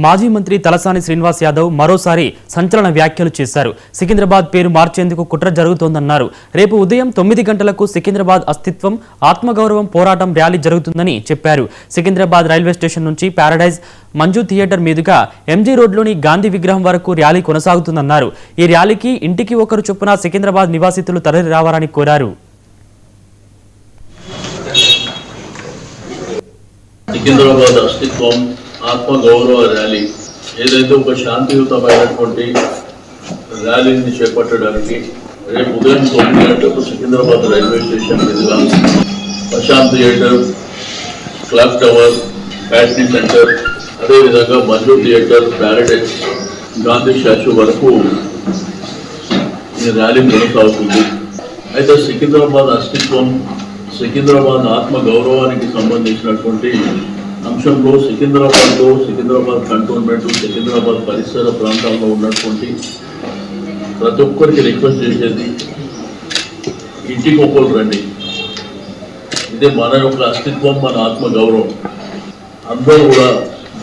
మాజీ మంత్రి తలసాని శ్రీనివాస్ యాదవ్ మరోసారి సంచలన వ్యాఖ్యలు చేశారు. సికింద్రాబాద్ పేరు మార్చేందుకు కుట్ర జరుగుతోందన్నారు. రేపు ఉదయం 9 గంటలకు సికింద్రాబాద్ అస్తిత్వం ఆత్మగౌరవం పోరాటం ర్యాలీ జరుగుతుందని చెప్పారు. సికింద్రాబాద్ రైల్వే స్టేషన్ నుంచి ప్యారడైజ్ మంజు థియేటర్ మీదుగా ఎంజీ రోడ్లోని గాంధీ విగ్రహం వరకు ర్యాలీ కొనసాగుతుందన్నారు. ఈ ర్యాలీకి ఇంటికి ఒకరు చొప్పున సికింద్రాబాద్ నివాసితులు తరలి రావాలని కోరారు. సికింద్రాబాద్ అస్తిత్వం ఆత్మగౌరవ ర్యాలీ ఏదైతే ఒక శాంతియుతమైనటువంటి ర్యాలీని చేపట్టడానికి రేపు ఉదయం 9 గంటలకు సికింద్రాబాద్ రైల్వే స్టేషన్ మీదుగా Prashanth theatre, clock tower, battery centre, అదేవిధంగా Manju theatre, Paradise, Gandhi statue వరకు ఈ ర్యాలీ కొనసాగుతుంది. అయితే సికింద్రాబాద్ అస్తిత్వం, సికింద్రాబాద్ ఆత్మగౌరవానికి సంబంధించినటువంటి అంశంలో సికింద్రాబాద్ కంటోన్మెంట్, సికింద్రాబాద్ పరిసర ప్రాంతాల్లో ఉన్నటువంటి ప్రతి ఒక్కరికి రిక్వెస్ట్ చేసేది, ఇంటికి ఒకరు రండి. ఇదే మన యొక్క అస్తిత్వం, మన ఆత్మగౌరవం. అందరూ కూడా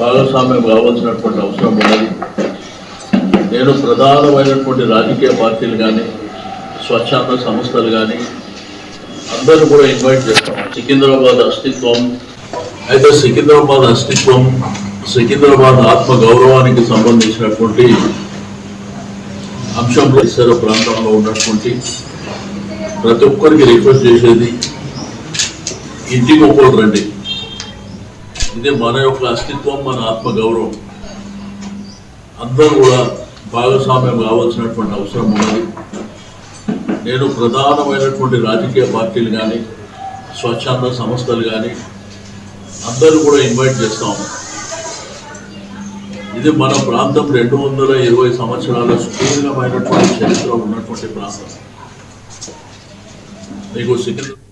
భాగస్వామ్యం కావాల్సినటువంటి అవసరం ఉన్నది. నేను ప్రధానమైనటువంటి రాజకీయ పార్టీలు కానీ, స్వచ్ఛంద సంస్థలు కానీ అందరూ కూడా ఇన్వైట్ చేస్తాం. సికింద్రాబాద్ అస్తిత్వం అయితే సికింద్రాబాద్ ఆత్మగౌరవానికి సంబంధించినటువంటి అంశం పరిసర ప్రాంతంలో ఉన్నటువంటి ప్రతి ఒక్కరికి రిక్వెస్ట్ చేసేది, ఇంటికి ఒకరు రండి. ఇది మన యొక్క అస్తిత్వం, మన ఆత్మగౌరవం. అందరూ కూడా భాగస్వామ్యం కావాల్సినటువంటి అవసరం ఉన్నది. నేను ప్రధానమైనటువంటి రాజకీయ పార్టీలు కానీ, స్వచ్ఛంద సంస్థలు కానీ అందరూ కూడా ఇన్వైట్ చేస్తాము. ఇది మన ప్రాంతం 220 సంవత్సరాల సుదీర్ఘమైనటువంటి చరిత్ర ఉన్నటువంటి ప్రాంతం. మీకు సికింద్రాబాద్